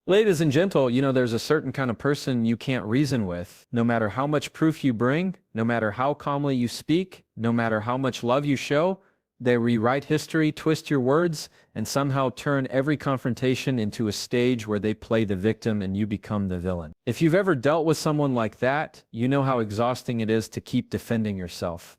Ladies and gentle, there's a certain kind of person you can't reason with. No matter how much proof you bring, no matter how calmly you speak, no matter how much love you show, they rewrite history, twist your words, and somehow turn every confrontation into a stage where they play the victim and you become the villain. If you've ever dealt with someone like that, you know how exhausting it is to keep defending yourself.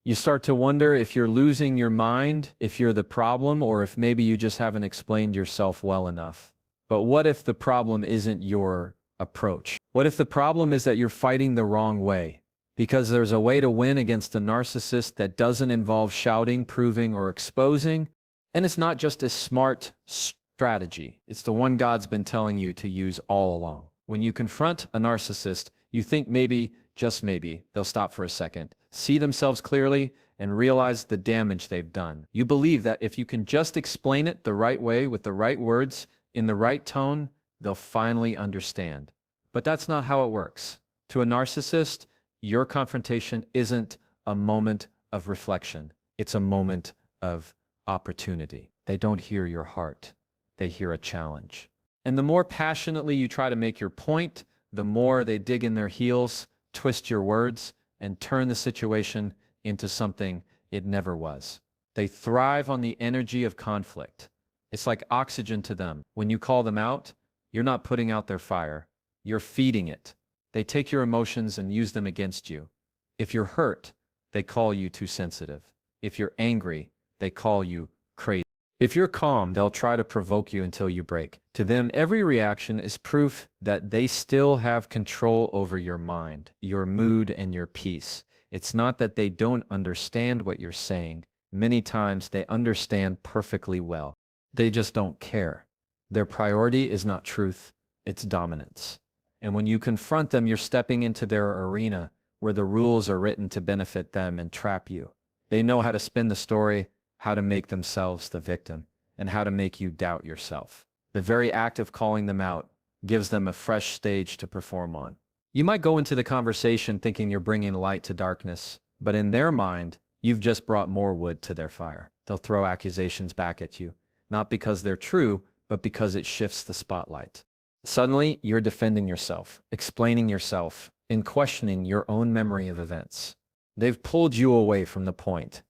You start to wonder if you're losing your mind, if you're the problem, or if maybe you just haven't explained yourself well enough. But what if the problem isn't your approach? What if the problem is that you're fighting the wrong way? Because there's a way to win against a narcissist that doesn't involve shouting, proving, or exposing. And it's not just a smart strategy. It's the one God's been telling you to use all along. When you confront a narcissist, you think maybe, just maybe, they'll stop for a second, see themselves clearly, and realize the damage they've done. You believe that if you can just explain it the right way with the right words, in the right tone, they'll finally understand. But that's not how it works. To a narcissist, your confrontation isn't a moment of reflection. It's a moment of opportunity. They don't hear your heart. They hear a challenge. And the more passionately you try to make your point, the more they dig in their heels, twist your words, and turn the situation into something it never was. They thrive on the energy of conflict. It's like oxygen to them. When you call them out, you're not putting out their fire. You're feeding it. They take your emotions and use them against you. If you're hurt, they call you too sensitive. If you're angry, they call you crazy. If you're calm, they'll try to provoke you until you break. To them, every reaction is proof that they still have control over your mind, your mood, and your peace. It's not that they don't understand what you're saying. Many times they understand perfectly well. They just don't care. Their priority is not truth, it's dominance. And when you confront them, you're stepping into their arena where the rules are written to benefit them and trap you. They know how to spin the story, how to make themselves the victim, and how to make you doubt yourself. The very act of calling them out gives them a fresh stage to perform on. You might go into the conversation thinking you're bringing light to darkness, but in their mind, you've just brought more wood to their fire. They'll throw accusations back at you, not because they're true, but because it shifts the spotlight. Suddenly, you're defending yourself, explaining yourself, and questioning your own memory of events. They've pulled you away from the point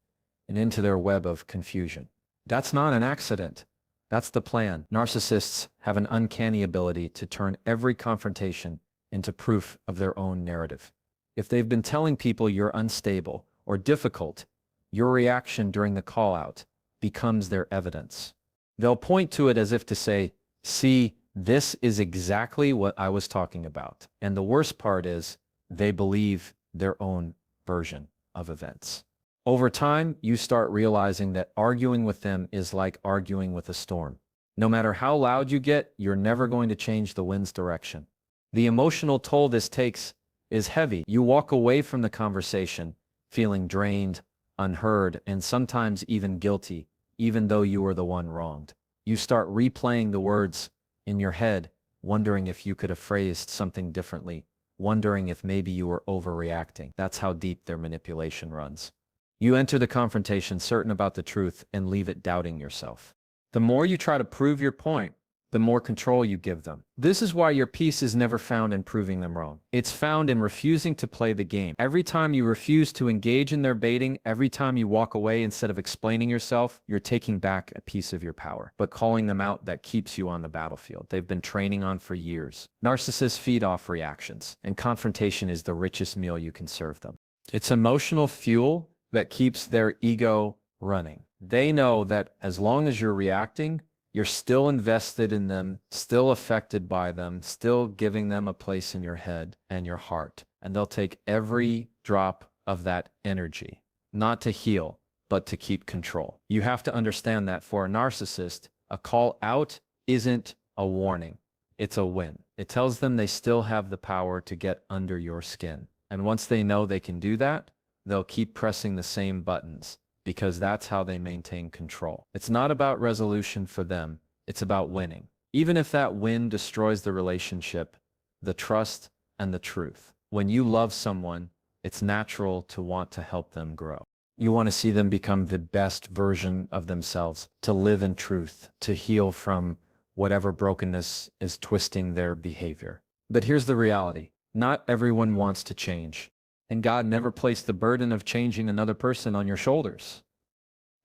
and into their web of confusion. That's not an accident. That's the plan. Narcissists have an uncanny ability to turn every confrontation into proof of their own narrative. If they've been telling people you're unstable or difficult, your reaction during the call-out becomes their evidence. They'll point to it as if to say, see, this is exactly what I was talking about. And the worst part is they believe their own version of events. Over time, you start realizing that arguing with them is like arguing with a storm. No matter how loud you get, you're never going to change the wind's direction. The emotional toll this takes is heavy. You walk away from the conversation feeling drained, unheard, and sometimes even guilty, even though you were the one wronged. You start replaying the words in your head, wondering if you could have phrased something differently, wondering if maybe you were overreacting. That's how deep their manipulation runs. You enter the confrontation certain about the truth and leave it doubting yourself. The more you try to prove your point, the more control you give them. This is why your peace is never found in proving them wrong. It's found in refusing to play the game. Every time you refuse to engage in their baiting, every time you walk away instead of explaining yourself, you're taking back a piece of your power. But calling them out, that keeps you on the battlefield. They've been training on for years. Narcissists feed off reactions, and confrontation is the richest meal you can serve them. It's emotional fuel that keeps their ego running. They know that as long as you're reacting, you're still invested in them, still affected by them, still giving them a place in your head and your heart. And they'll take every drop of that energy, not to heal, but to keep control. You have to understand that for a narcissist, a call out isn't a warning. It's a win. It tells them they still have the power to get under your skin. And once they know they can do that, they'll keep pressing the same buttons, because that's how they maintain control. It's not about resolution for them. It's about winning. Even if that win destroys the relationship, the trust, and the truth. When you love someone, it's natural to want to help them grow. You want to see them become the best version of themselves, to live in truth, to heal from whatever brokenness is twisting their behavior. But here's the reality. Not everyone wants to change. And God never placed the burden of changing another person on your shoulders.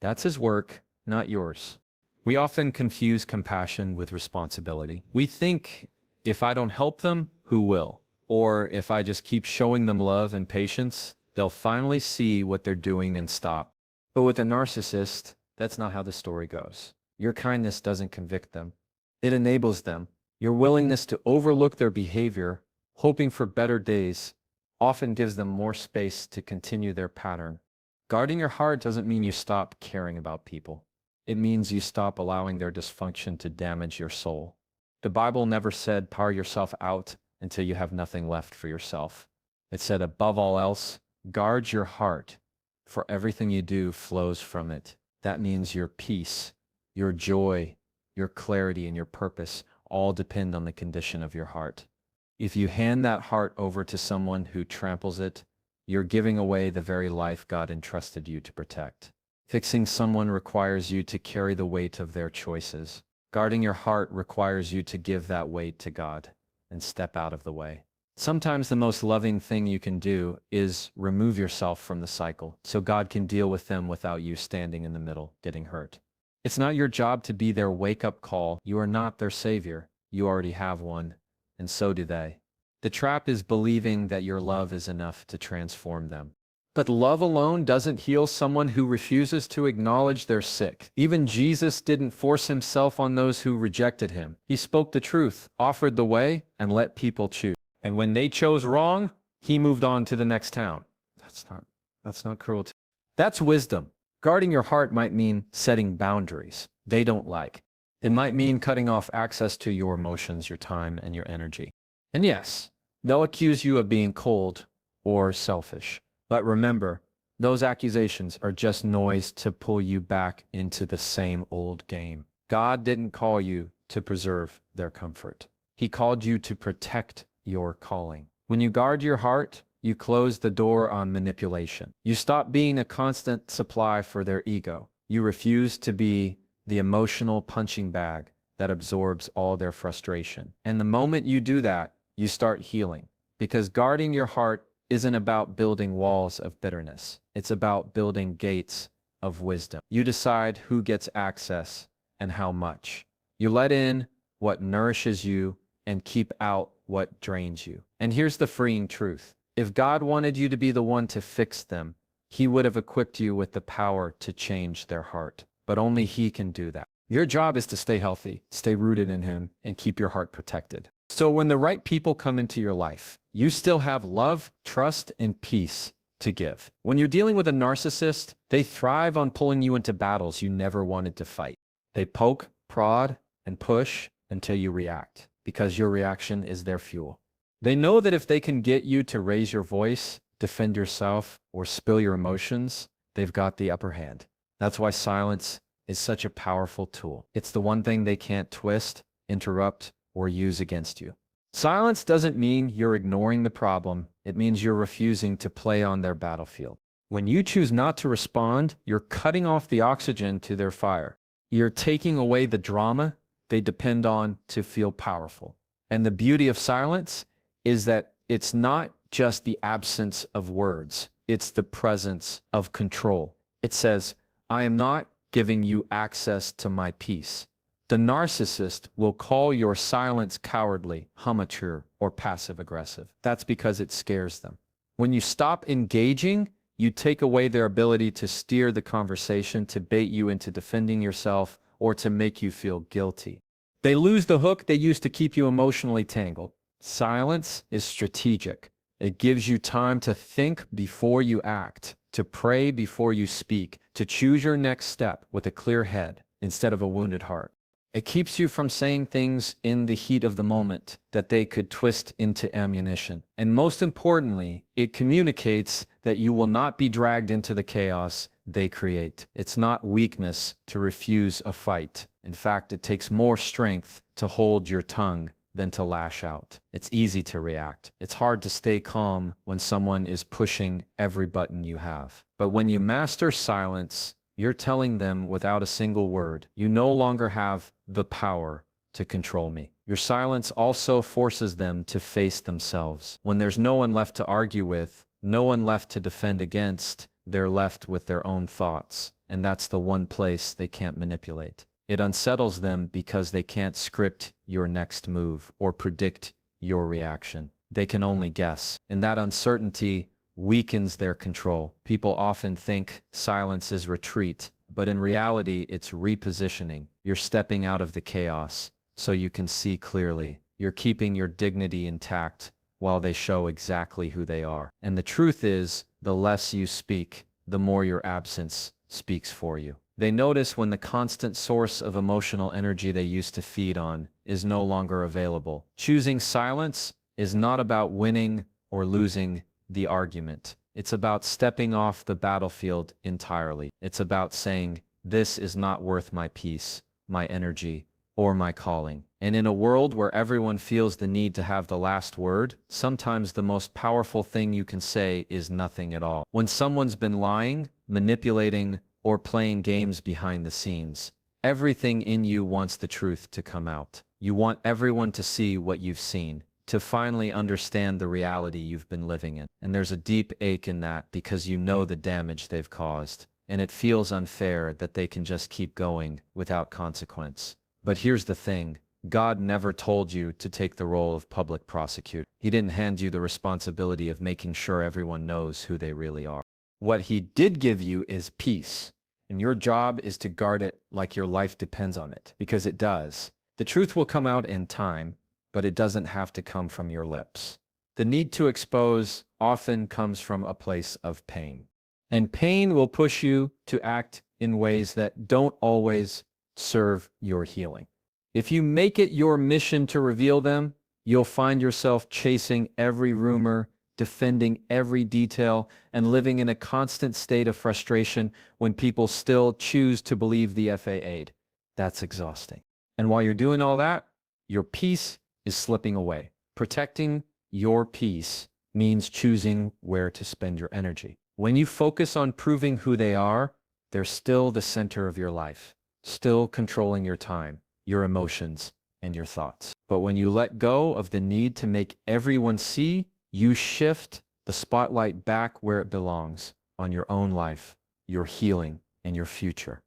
That's His work, not yours. We often confuse compassion with responsibility. We think, if I don't help them, who will? Or if I just keep showing them love and patience, they'll finally see what they're doing and stop. But with a narcissist, that's not how the story goes. Your kindness doesn't convict them. It enables them. Your willingness to overlook their behavior, hoping for better days, often gives them more space to continue their pattern. Guarding your heart doesn't mean you stop caring about people. It means you stop allowing their dysfunction to damage your soul. The Bible never said pour yourself out until you have nothing left for yourself. It said, above all else, guard your heart, for everything you do flows from it. That means your peace, your joy, your clarity, and your purpose all depend on the condition of your heart. If you hand that heart over to someone who tramples it, you're giving away the very life God entrusted you to protect. Fixing someone requires you to carry the weight of their choices. Guarding your heart requires you to give that weight to God and step out of the way. Sometimes the most loving thing you can do is remove yourself from the cycle so God can deal with them without you standing in the middle, getting hurt. It's not your job to be their wake-up call. You are not their savior. You already have one, and so do they. The trap is believing that your love is enough to transform them. But love alone doesn't heal someone who refuses to acknowledge they're sick. Even Jesus didn't force himself on those who rejected him. He spoke the truth, offered the way, and let people choose. And when they chose wrong, he moved on to the next town. That's not cruelty. That's wisdom. Guarding your heart might mean setting boundaries they don't like. It might mean cutting off access to your emotions, your time, and your energy. And yes, they'll accuse you of being cold or selfish. But remember, those accusations are just noise to pull you back into the same old game. God didn't call you to preserve their comfort. He called you to protect your calling. When you guard your heart, you close the door on manipulation. You stop being a constant supply for their ego. You refuse to be the emotional punching bag that absorbs all their frustration. And the moment you do that, you start healing. Because guarding your heart isn't about building walls of bitterness. It's about building gates of wisdom. You decide who gets access and how much. You let in what nourishes you and keep out what drains you. And here's the freeing truth. If God wanted you to be the one to fix them, he would have equipped you with the power to change their heart. But only he can do that. Your job is to stay healthy, stay rooted in him, and keep your heart protected. So when the right people come into your life, you still have love, trust, and peace to give. When you're dealing with a narcissist, they thrive on pulling you into battles you never wanted to fight. They poke, prod, and push until you react, because your reaction is their fuel. They know that if they can get you to raise your voice, defend yourself, or spill your emotions, they've got the upper hand. That's why silence is such a powerful tool. It's the one thing they can't twist, interrupt, or use against you. Silence doesn't mean you're ignoring the problem. It means you're refusing to play on their battlefield. When you choose not to respond, you're cutting off the oxygen to their fire. You're taking away the drama they depend on to feel powerful. And the beauty of silence is that it's not just the absence of words. It's the presence of control. It says, I am not giving you access to my peace. The narcissist will call your silence cowardly, immature, or passive-aggressive. That's because it scares them. When you stop engaging, you take away their ability to steer the conversation, to bait you into defending yourself, or to make you feel guilty. They lose the hook they used to keep you emotionally tangled. Silence is strategic. It gives you time to think before you act, to pray before you speak, to choose your next step with a clear head instead of a wounded heart. It keeps you from saying things in the heat of the moment that they could twist into ammunition. And most importantly, it communicates that you will not be dragged into the chaos they create. It's not weakness to refuse a fight. In fact, it takes more strength to hold your tongue than to lash out. It's easy to react. It's hard to stay calm when someone is pushing every button you have. But when you master silence, you're telling them without a single word, you no longer have the power to control me. Your silence also forces them to face themselves. When there's no one left to argue with, no one left to defend against, they're left with their own thoughts. And that's the one place they can't manipulate. It unsettles them because they can't script your next move or predict your reaction. They can only guess. And that uncertainty weakens their control. People often think silence is retreat, but in reality, it's repositioning. You're stepping out of the chaos so you can see clearly. You're keeping your dignity intact while they show exactly who they are. And the truth is, the less you speak, the more your absence speaks for you. They notice when the constant source of emotional energy they used to feed on is no longer available. Choosing silence is not about winning or losing the argument. It's about stepping off the battlefield entirely. It's about saying, this is not worth my peace, my energy, or my calling. And in a world where everyone feels the need to have the last word, sometimes the most powerful thing you can say is nothing at all. When someone's been lying, manipulating, or playing games behind the scenes, everything in you wants the truth to come out. You want everyone to see what you've seen, to finally understand the reality you've been living in. And there's a deep ache in that because you know the damage they've caused, and it feels unfair that they can just keep going without consequence. But here's the thing. God never told you to take the role of public prosecutor. He didn't hand you the responsibility of making sure everyone knows who they really are. What he did give you is peace, and your job is to guard it like your life depends on it, because it does. The truth will come out in time, but it doesn't have to come from your lips. The need to expose often comes from a place of pain, and pain will push you to act in ways that don't always serve your healing. If you make it your mission to reveal them, you'll find yourself chasing every rumor, defending every detail, and living in a constant state of frustration when people still choose to believe the FAA'd. That's exhausting. And while you're doing all that, your peace is slipping away. Protecting your peace means choosing where to spend your energy. When you focus on proving who they are, they're still the center of your life, still controlling your time, your emotions, and your thoughts. But when you let go of the need to make everyone see, you shift the spotlight back where it belongs, on your own life, your healing, and your future.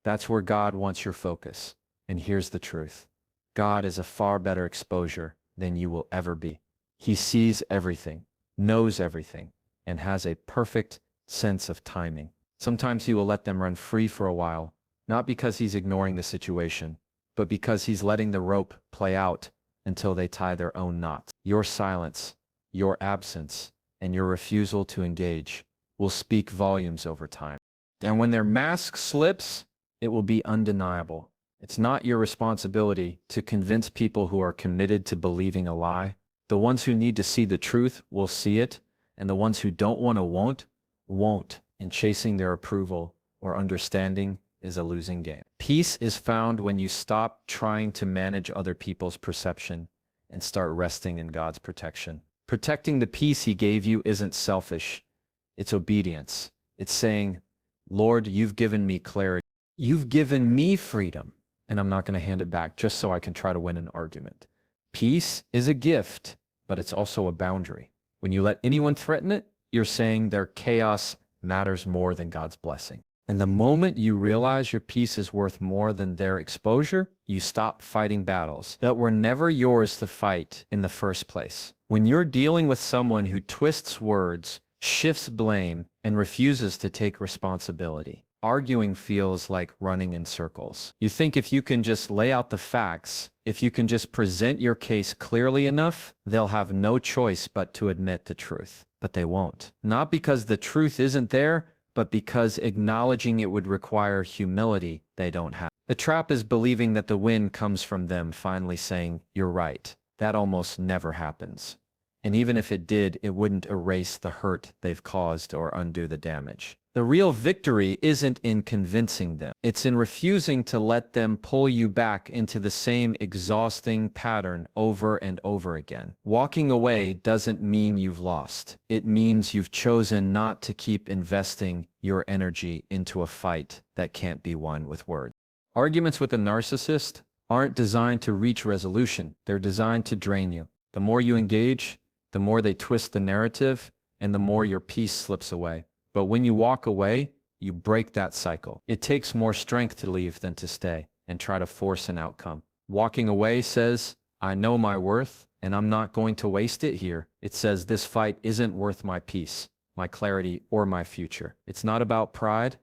That's where God wants your focus. And here's the truth. God is a far better exposure than you will ever be. He sees everything, knows everything, and has a perfect sense of timing. Sometimes he will let them run free for a while, not because he's ignoring the situation, but because he's letting the rope play out until they tie their own knots. Your silence, your absence, and your refusal to engage will speak volumes over time. And when their mask slips, it will be undeniable. It's not your responsibility to convince people who are committed to believing a lie. The ones who need to see the truth will see it, and the ones who don't want to won't. And chasing their approval or understanding is a losing game. Peace is found when you stop trying to manage other people's perception and start resting in God's protection. Protecting the peace he gave you isn't selfish. It's obedience. It's saying, Lord, you've given me clarity. You've given me freedom, and I'm not going to hand it back just so I can try to win an argument. Peace is a gift, but it's also a boundary. When you let anyone threaten it, you're saying their chaos matters more than God's blessing. And the moment you realize your peace is worth more than their exposure, you stop fighting battles that were never yours to fight in the first place. When you're dealing with someone who twists words, shifts blame, and refuses to take responsibility, arguing feels like running in circles. You think if you can just lay out the facts, if you can just present your case clearly enough, they'll have no choice but to admit the truth. But they won't. Not because the truth isn't there, but because acknowledging it would require humility they don't have. The trap is believing that the win comes from them finally saying, you're right. That almost never happens. And even if it did, it wouldn't erase the hurt they've caused or undo the damage. The real victory isn't in convincing them. It's in refusing to let them pull you back into the same exhausting pattern over and over again. Walking away doesn't mean you've lost. It means you've chosen not to keep investing your energy into a fight that can't be won with words. Arguments with a narcissist aren't designed to reach resolution. They're designed to drain you. The more you engage, the more they twist the narrative, and the more your peace slips away. But when you walk away, you break that cycle. It takes more strength to leave than to stay and try to force an outcome. Walking away says, I know my worth, and I'm not going to waste it here. It says this fight isn't worth my peace, my clarity, or my future. It's not about pride.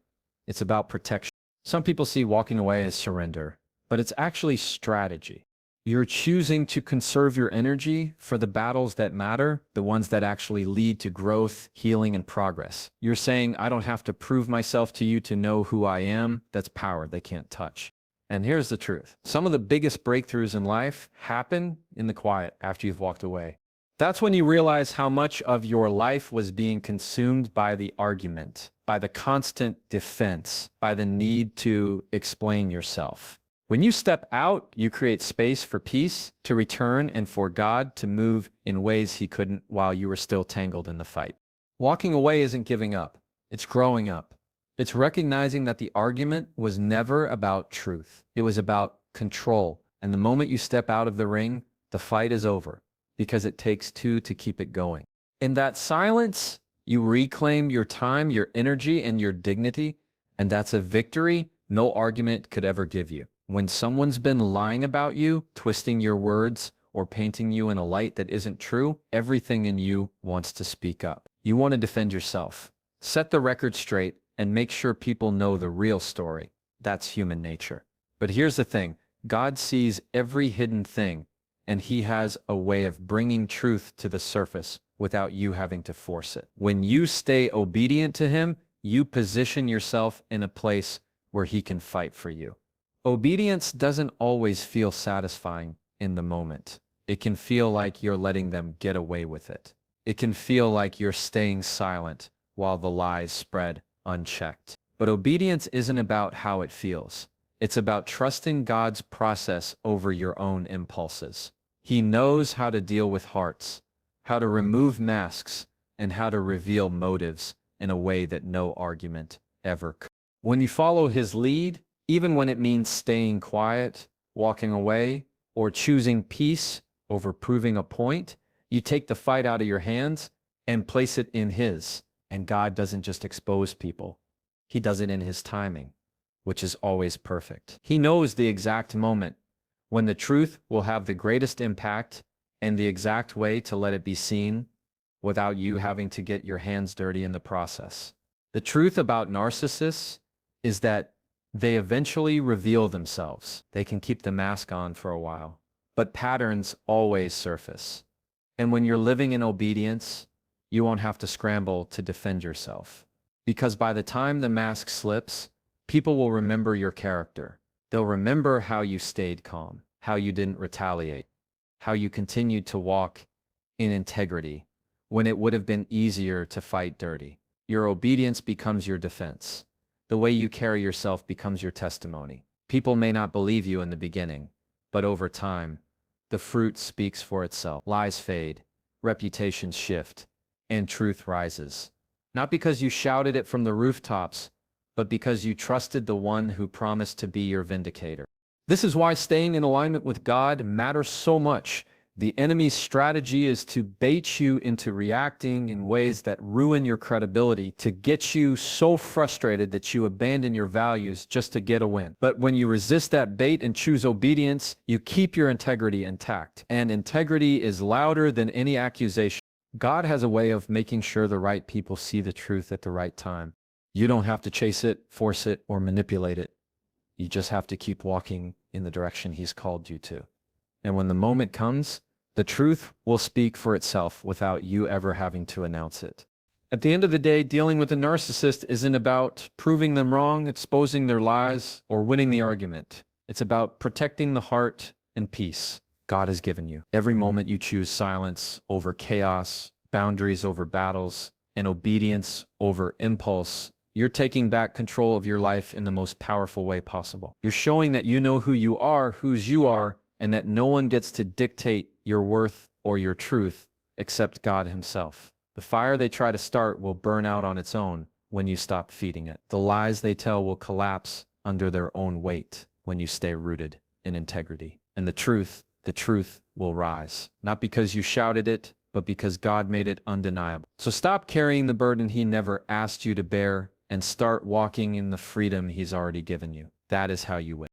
It's about protection. Some people see walking away as surrender, but it's actually strategy. You're choosing to conserve your energy for the battles that matter, the ones that actually lead to growth, healing, and progress. You're saying, I don't have to prove myself to you to know who I am. That's power they can't touch. And here's the truth. Some of the biggest breakthroughs in life happen in the quiet after you've walked away. That's when you realize how much of your life was being consumed by the argument, by the constant defense, by the need to explain yourself. When you step out, you create space for peace to return and for God to move in ways he couldn't while you were still tangled in the fight. Walking away isn't giving up. It's growing up. It's recognizing that the argument was never about truth. It was about control. And the moment you step out of the ring, the fight is over because it takes two to keep it going. In that silence, you reclaim your time, your energy, and your dignity. And that's a victory no argument could ever give you. When someone's been lying about you, twisting your words, or painting you in a light that isn't true, everything in you wants to speak up. You want to defend yourself. Set the record straight and make sure people know the real story. That's human nature. But here's the thing. God sees every hidden thing, and he has a way of bringing truth to the surface without you having to force it. When you stay obedient to him, you position yourself in a place where he can fight for you. Obedience doesn't always feel satisfying in the moment. It can feel like you're letting them get away with it. It can feel like you're staying silent while the lies spread unchecked. But obedience isn't about how it feels. It's about trusting God's process over your own impulses. He knows how to deal with hearts, how to remove masks, and how to reveal motives in a way that no argument ever could. When you follow his lead, even when it means staying quiet, walking away, or choosing peace over proving a point, you take the fight out of your hands and place it in his. And God doesn't just expose people. He does it in his timing, which is always perfect. He knows the exact moment when the truth will have the greatest impact and the exact way to let it be seen without you having to get your hands dirty in the process. The truth about narcissists is that they eventually reveal themselves. They can keep the mask on for a while, but patterns always surface. And when you're living in obedience, you won't have to scramble to defend yourself. Because by the time the mask slips, people will remember your character. They'll remember how you stayed calm, how you didn't retaliate, how you continued to walk in integrity when it would have been easier to fight dirty. Your obedience becomes your defense. The way you carry yourself becomes your testimony. People may not believe you in the beginning, but over time, the fruit speaks for itself. Lies fade, reputations shift, and truth rises. Not because you shouted it from the rooftops, but because you trusted the one who promised to be your vindicator. This is why staying in alignment with God matters so much. The enemy's strategy is to bait you into reacting in ways that ruin your credibility, to get you so frustrated that you abandon your values just to get a win. But when you resist that bait and choose obedience, you keep your integrity intact. And integrity is louder than any accusation. God has a way of making sure the right people see the truth at the right time. You don't have to chase it, force it, or manipulate it. You just have to keep walking in the direction he's called you to. And when the moment comes, the truth will speak for itself without you ever having to announce it. At the end of the day, dealing with a narcissist isn't about proving them wrong, exposing their lies, or winning the argument. It's about protecting the heart and peace God has given you. Every moment you choose silence over chaos, boundaries over battles, and obedience over impulse, you're taking back control of your life in the most powerful way possible. You're showing that you know who you are, whose you are, and that no one gets to dictate your worth or your truth except God himself. The fire they try to start will burn out on its own when you stop feeding it. The lies they tell will collapse under their own weight when you stay rooted. in integrity. And the truth will rise. Not because you shouted it, but because God made it undeniable. So stop carrying the burden He never asked you to bear and start walking in the freedom He's already given you. That is how you win.